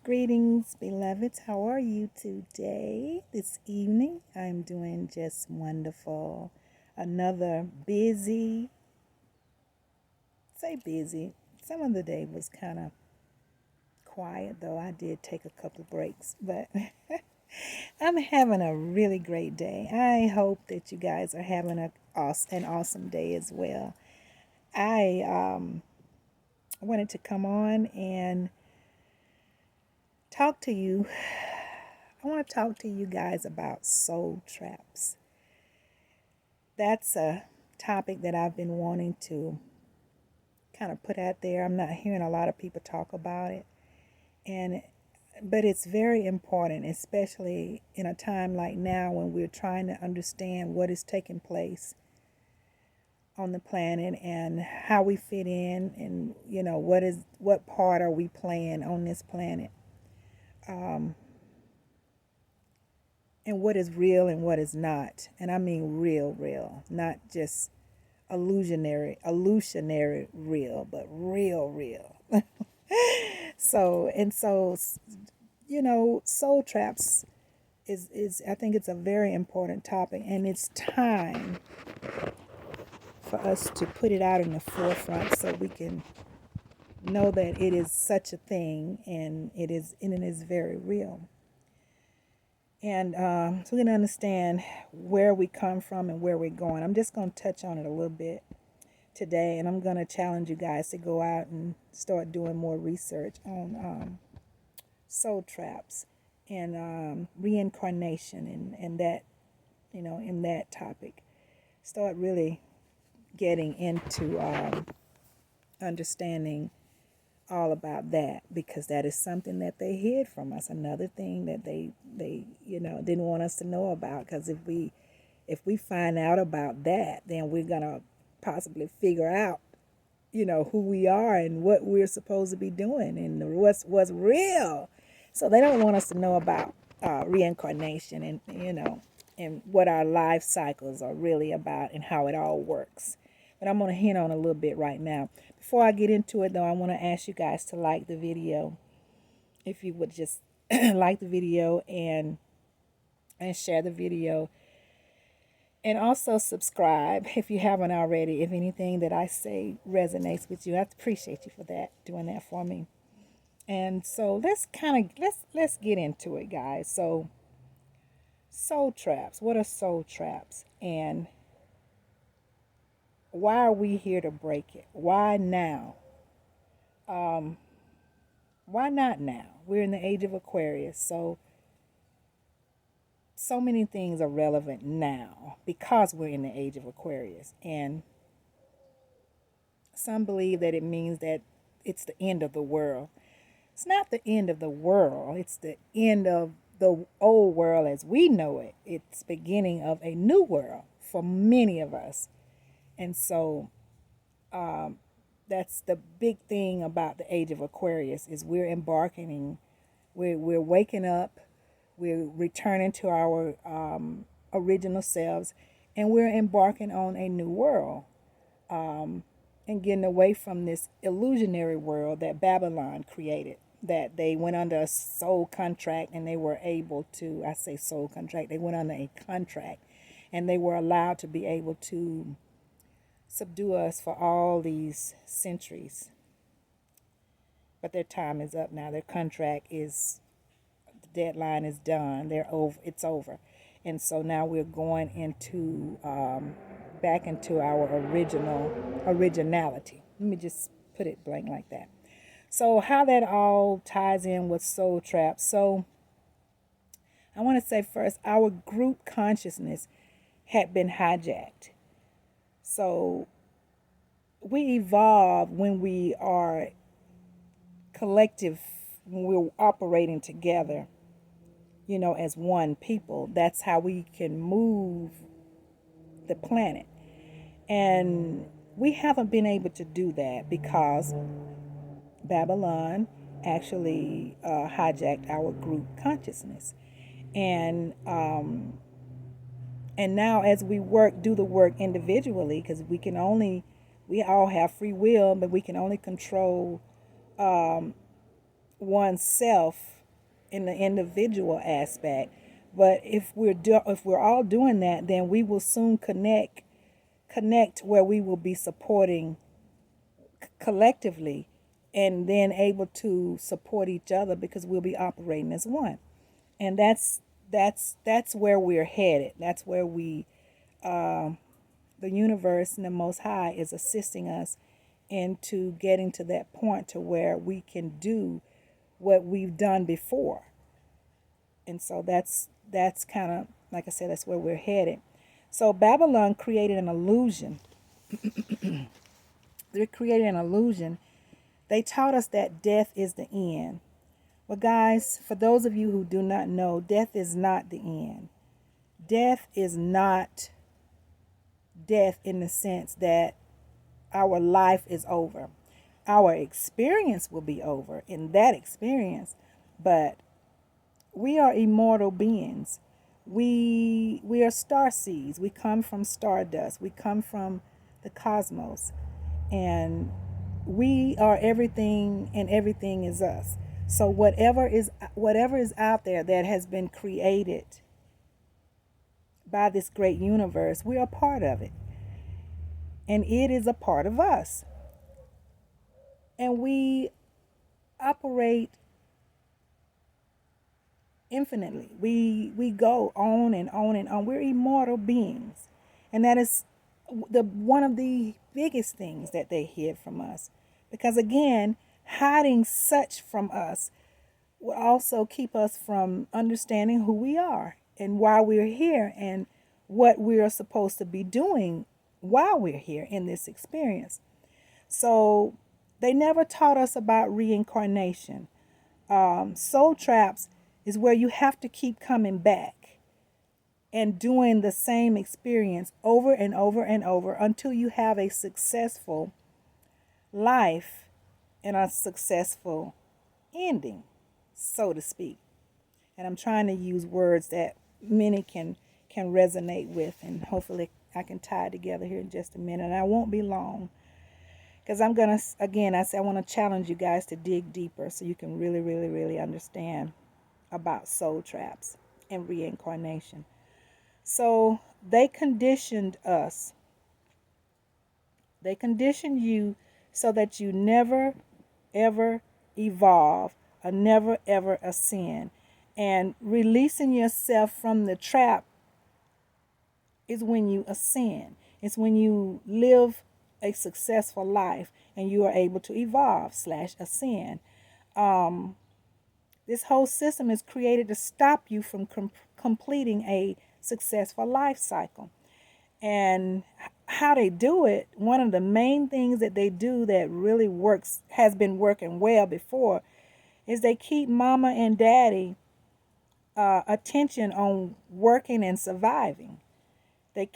Greetings, beloveds. How are you today? This evening, I'm doing just wonderful. Another busy. Some of the day was kind of quiet, though I did take a couple breaks, but I'm having a really great day. I hope that you guys are having an awesome day as well. I wanted to come on and talk to you. I want to talk to you guys about soul traps. That's a topic that I've been wanting to kind of put out there. I'm not hearing a lot of people talk about it. And but it's very important, especially in a time like now when we're trying to understand what is taking place on the planet and how we fit in, and what part are we playing on this planet, um, and what is real and what is not. And I mean real, not just illusionary real, but real. So soul traps is I think it's a very important topic, and it's time for us to put it out in the forefront so we can know that it is such a thing, and it is very real. And so we can understand where we come from and where we're going. I'm just going to touch on it a little bit today, and I'm going to challenge you guys to go out and start doing more research on soul traps and reincarnation, and that, in that topic. Start really getting into understanding all about that, because that is something that they hid from us. Another thing that they didn't want us to know about, because if we find out about that, then we're gonna possibly figure out who we are and what we're supposed to be doing and what's real. So they don't want us to know about reincarnation, and what our life cycles are really about and how it all works. But I'm going to hint on a little bit right now. Before I get into it, though, I want to ask you guys to like the video. If you would just like the video and share the video, and also subscribe if you haven't already. If anything that I say resonates with you, I appreciate you for that, doing that for me. And so let's get into it, guys. So soul traps. What are soul traps? And why are we here to break it? Why now? Um, why not now? We're in the age of Aquarius, so many things are relevant now because we're in the age of Aquarius. And some believe that it means that it's the end of the world. It's not the end of the world. It's the end of the old world as we know it. It's beginning of a new world for many of us. And so that's the big thing about the age of Aquarius, is we're waking up, we're returning to our original selves, and we're embarking on a new world, and getting away from this illusionary world that Babylon created. That they went under a soul contract, and they were able to, I say soul contract, they went under a contract, and they were allowed to be able to subdue us for all these centuries. But their time is up now. Their contract is, the deadline is done. It's over. And so now we're going into back into our originality. Let me just put it blank like that. So how that all ties in with soul traps. So I want to say first, our group consciousness had been hijacked. So we evolve when we are collective, when we're operating together, as one people. That's how we can move the planet. And we haven't been able to do that because Babylon actually hijacked our group consciousness. And now as we do the work individually, because we all have free will, but we can only control oneself in the individual aspect. But if we're all doing that, then we will soon connect where we will be supporting collectively, and then able to support each other because we'll be operating as one. And that's where we're headed. That's where the universe and the Most High is assisting us into getting to that point to where we can do what we've done before. And so that's kind of, like I said, that's where we're headed. So Babylon created an illusion. They created an illusion. They taught us that death is the end. Well, guys, for those of you who do not know, death is not the end. Death is not death in the sense that our life is over. Our experience will be over in that experience, but we are immortal beings. We are star seeds. We come from stardust. We come from the cosmos, and we are everything, and everything is us. So whatever is out there that has been created by this great universe, we are part of it, and it is a part of us. And we operate infinitely. We go on and on and on. We're immortal beings, and that is the one of the biggest things that they hid from us. Because again, hiding such from us will also keep us from understanding who we are and why we're here and what we are supposed to be doing while we're here in this experience. So they never taught us about reincarnation. Soul traps is where you have to keep coming back and doing the same experience over and over and over until you have a successful life and a successful ending, so to speak. And I'm trying to use words that many can resonate with, and hopefully I can tie it together here in just a minute. And I won't be long, because I'm gonna, again, I want to challenge you guys to dig deeper so you can really, really, really understand about soul traps and reincarnation. So they conditioned us. They conditioned you so that you never ever evolve, or never ever ascend. And releasing yourself from the trap is when you ascend. It's when you live a successful life and you are able to evolve / ascend. This whole system is created to stop you from completing a successful life cycle. And how they do it, one of the main things that they do that really works, has been working well before, is they keep mama and daddy attention on working and surviving. They